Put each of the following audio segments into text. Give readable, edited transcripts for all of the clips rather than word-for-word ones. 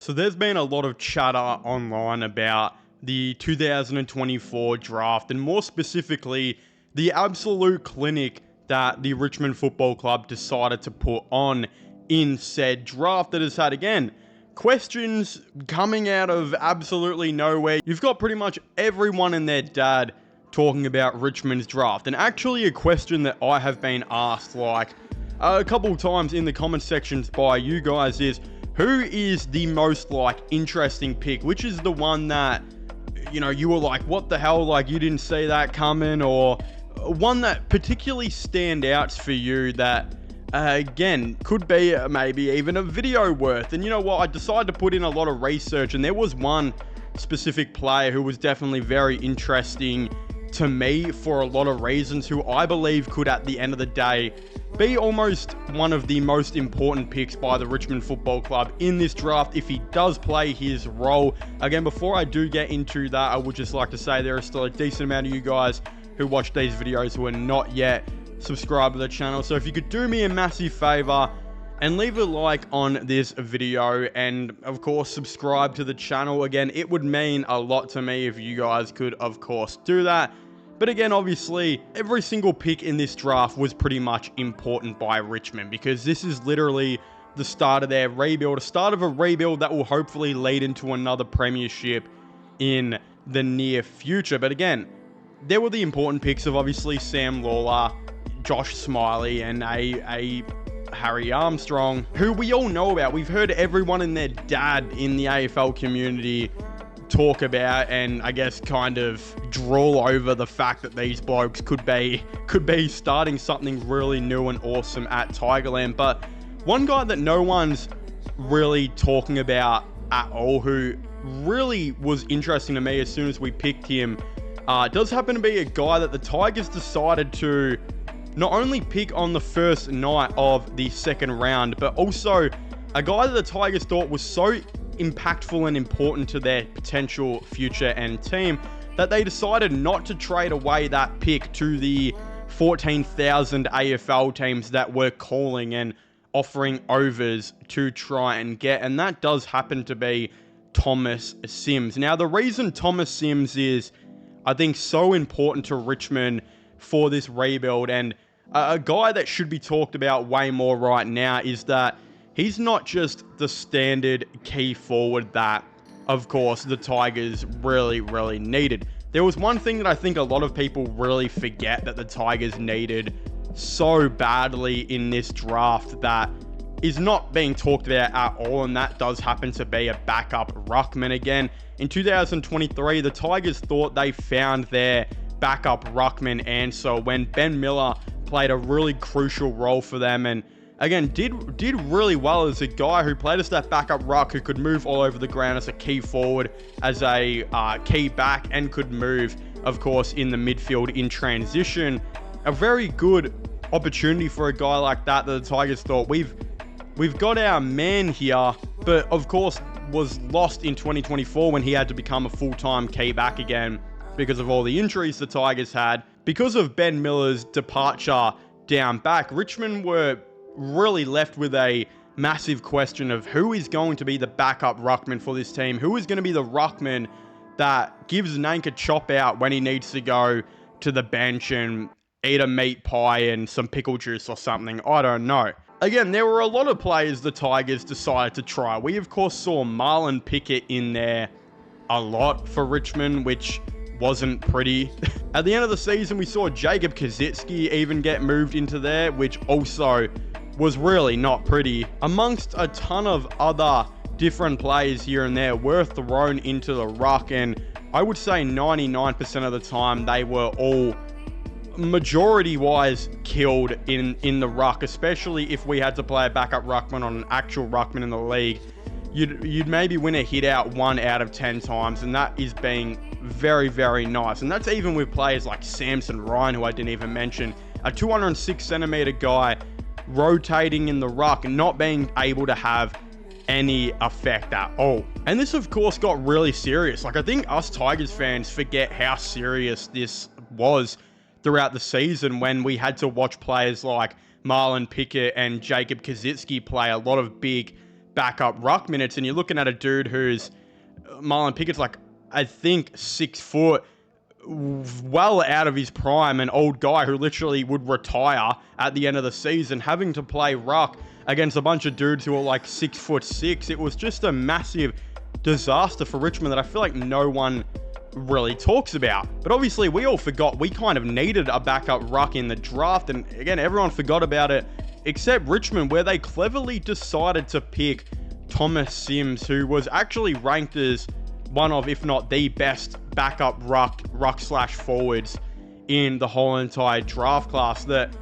So there's been a lot of chatter online about the 2024 draft, and more specifically, the absolute clinic that the Richmond Football Club decided to put on in said draft that has had, again, questions coming out of absolutely nowhere. You've got pretty much everyone and their dad talking about Richmond's draft, and actually a question that I have been asked like a couple times in the comment sections by you guys is, who is the most interesting pick? Which is the one that, you were like, what the hell? Like, you didn't see that coming, or one that particularly stand out for you that, again, could be maybe even a video worth. And you know what? I decided to put in a lot of research, and there was one specific player who was definitely very interesting to me for a lot of reasons, who I believe could, at the end of the day, be almost one of the most important picks by the Richmond Football Club in this draft if he does play his role. Again, before I do get into that, I would just like to say there is still a decent amount of you guys who watch these videos who are not yet subscribed to the channel. So if you could do me a massive favor and leave a like on this video, and of course subscribe to the channel. Again, it would mean a lot to me if you guys could, of course, do that. But again, obviously, every single pick in this draft was pretty much important by Richmond, because this is literally the start of their rebuild, a start of a rebuild that will hopefully lead into another premiership in the near future. But again, there were the important picks of obviously Sam Lawler, Josh Smiley, and a Harry Armstrong, who we all know about. We've heard everyone and their dad in the AFL community talk about, and I guess kind of drool over the fact that these blokes could be starting something really new and awesome at Tigerland. But one guy that no one's really talking about at all, who really was interesting to me as soon as we picked him, does happen to be a guy that the Tigers decided to not only pick on the first night of the second round, but also a guy that the Tigers thought was so impactful and important to their potential future and team that they decided not to trade away that pick to the 14,000 AFL teams that were calling and offering overs to try and get. And that does happen to be Thomas Sims. Now, the reason Thomas Sims is, I think, so important to Richmond for this rebuild, and a guy that should be talked about way more right now, is that he's not just the standard key forward that, of course, the Tigers really needed. There was one thing that I think a lot of people really forget that the Tigers needed so badly in this draft that is not being talked about at all, and that does happen to be a backup ruckman. Again, in 2023, the Tigers thought they found their backup ruckman answer when Ben Miller played a really crucial role for them, and again, did really well as a guy who played as that backup ruck, who could move all over the ground as a key forward, as a key back, and could move, of course, in the midfield in transition. A very good opportunity for a guy like that the Tigers thought, we've got our man here, but of course was lost in 2024 when he had to become a full-time key back again because of all the injuries the Tigers had. Because of Ben Miller's departure down back, Richmond were really left with a massive question of who is going to be the backup ruckman for this team. Who is going to be the ruckman that gives Nank a chop out when he needs to go to the bench and eat a meat pie and some pickle juice or something? I don't know. Again, there were a lot of players the Tigers decided to try. We, of course, saw Marlon Pickett in there a lot for Richmond, which wasn't pretty. At the end of the season, we saw Jacob Kazitsky even get moved into there, which also was really not pretty. Amongst a ton of other different players here and there were thrown into the ruck, and I would say 99% of the time they were all majority-wise killed in the ruck, especially if we had to play a backup ruckman on an actual ruckman in the league. You'd maybe win a hit out 1 out of 10 times, and that is being very nice. And that's even with players like Samson Ryan, who I didn't even mention, a 206 centimeter guy rotating in the ruck and not being able to have any effect at all. And this, of course, got really serious. I think us Tigers fans forget how serious this was throughout the season, when we had to watch players like Marlon Pickett and Jacob Kazitsky play a lot of big backup ruck minutes, and you're looking at a dude who's Marlon Pickett's like, I think 6 foot, well out of his prime, an old guy who literally would retire at the end of the season, having to play ruck against a bunch of dudes who are like 6'6". It was just a massive disaster for Richmond that I feel like no one really talks about. But obviously we all forgot we kind of needed a backup ruck in the draft, and again, everyone forgot about it except Richmond, where they cleverly decided to pick Thomas Sims, who was actually ranked as one of, if not the best backup ruck/forwards in the whole entire draft class that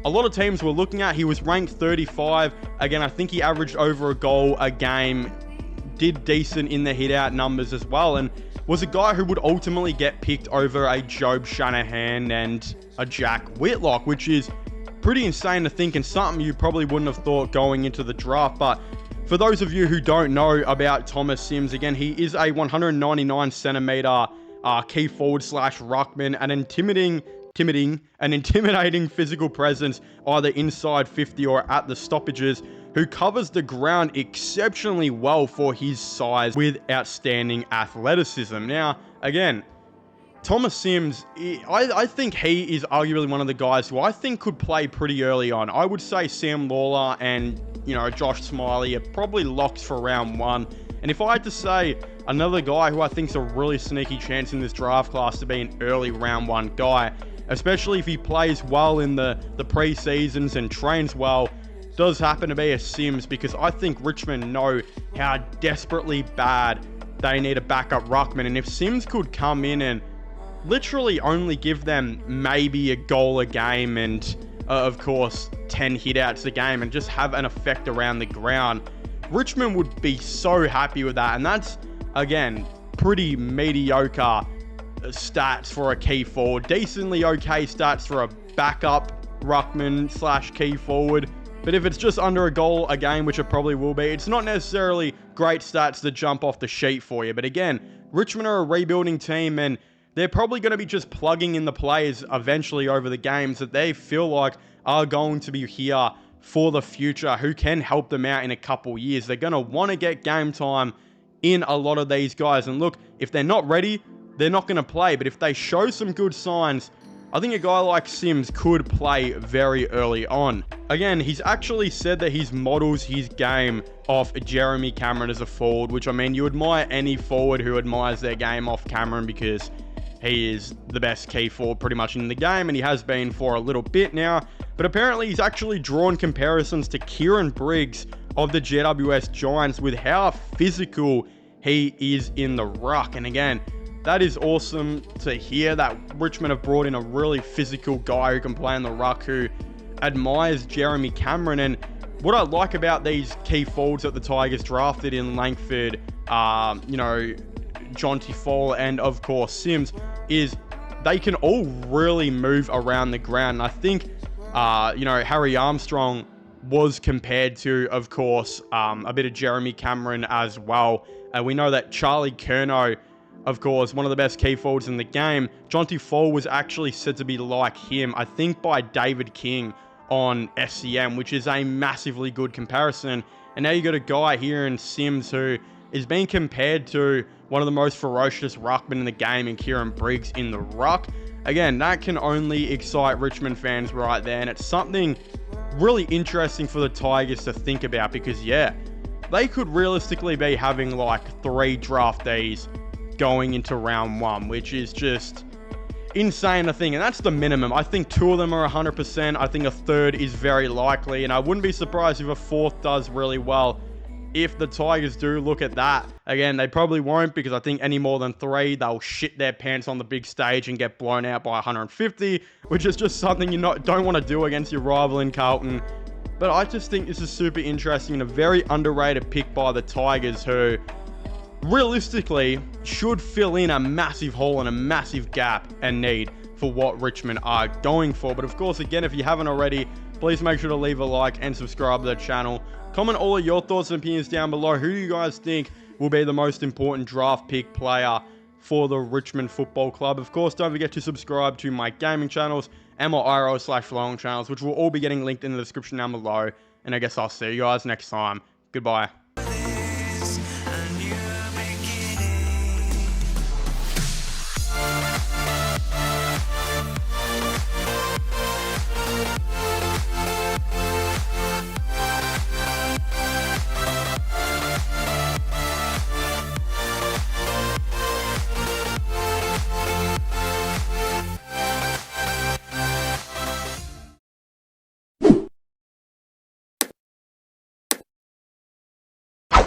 a lot of teams were looking at. He was ranked 35. Again, I think he averaged over a goal a game, did decent in the hit-out numbers as well, and was a guy who would ultimately get picked over a Job Shanahan and a Jack Whitlock, which is pretty insane to think and something you probably wouldn't have thought going into the draft. But for those of you who don't know about Thomas Sims, again, he is a 199 centimeter key forward/ruckman, an intimidating physical presence, either inside 50 or at the stoppages, who covers the ground exceptionally well for his size with outstanding athleticism. Now, again, Thomas Sims, I think he is arguably one of the guys who I think could play pretty early on. I would say Sam Lawler and, Josh Smiley are probably locks for round 1. And if I had to say another guy who I think is a really sneaky chance in this draft class to be an early round 1 guy, especially if he plays well in the pre-seasons and trains well, does happen to be a Sims, because I think Richmond know how desperately bad they need a backup ruckman. And if Sims could come in and literally only give them maybe a goal a game and, of course, 10 hit-outs a game and just have an effect around the ground, Richmond would be so happy with that. And that's, again, pretty mediocre stats for a key forward. Decently okay stats for a backup ruckman/key forward. But if it's just under a goal a game, which it probably will be, it's not necessarily great stats to jump off the sheet for you. But again, Richmond are a rebuilding team, and they're probably going to be just plugging in the players eventually over the games that they feel like are going to be here for the future, who can help them out in a couple years. They're going to want to get game time in a lot of these guys. And look, if they're not ready, they're not going to play. But if they show some good signs, I think a guy like Sims could play very early on. Again, he's actually said that he models his game off Jeremy Cameron as a forward, which, I mean, you admire any forward who admires their game off Cameron, because he is the best key forward pretty much in the game, and he has been for a little bit now. But apparently he's actually drawn comparisons to Kieran Briggs of the GWS Giants with how physical he is in the ruck. And again, that is awesome to hear that Richmond have brought in a really physical guy who can play in the ruck, who admires Jeremy Cameron. And what I like about these key forwards that the Tigers drafted in Langford, Jonty Fall, and of course Sims, is they can all really move around the ground. And I think, Harry Armstrong was compared to, of course, a bit of Jeremy Cameron as well. And we know that Charlie Curnow, of course, one of the best key forwards in the game. Jonty Fall was actually said to be like him, I think by David King on SCM, which is a massively good comparison. And now you got a guy here in Sims who is being compared to one of the most ferocious ruckmen in the game in Kieran Briggs in the ruck. Again, that can only excite Richmond fans right there. And it's something really interesting for the Tigers to think about, because, yeah, they could realistically be having like 3 draftees going into round 1, which is just insane to think. And that's the minimum. I think 2 of them are 100%. I think a 3rd is very likely. And I wouldn't be surprised if a 4th does really well. If the Tigers do look at that, again, they probably won't, because I think any more than 3, they'll shit their pants on the big stage and get blown out by 150, which is just something you don't want to do against your rival in Carlton. But I just think this is super interesting and a very underrated pick by the Tigers, who realistically should fill in a massive hole and a massive gap and need for what Richmond are going for. But of course, again, if you haven't already, please make sure to leave a like and subscribe to the channel. Comment all of your thoughts and opinions down below. Who do you guys think will be the most important draft pick player for the Richmond Football Club? Of course, don't forget to subscribe to my gaming channels and my IRL/flowing channels, which will all be getting linked in the description down below. And I guess I'll see you guys next time. Goodbye.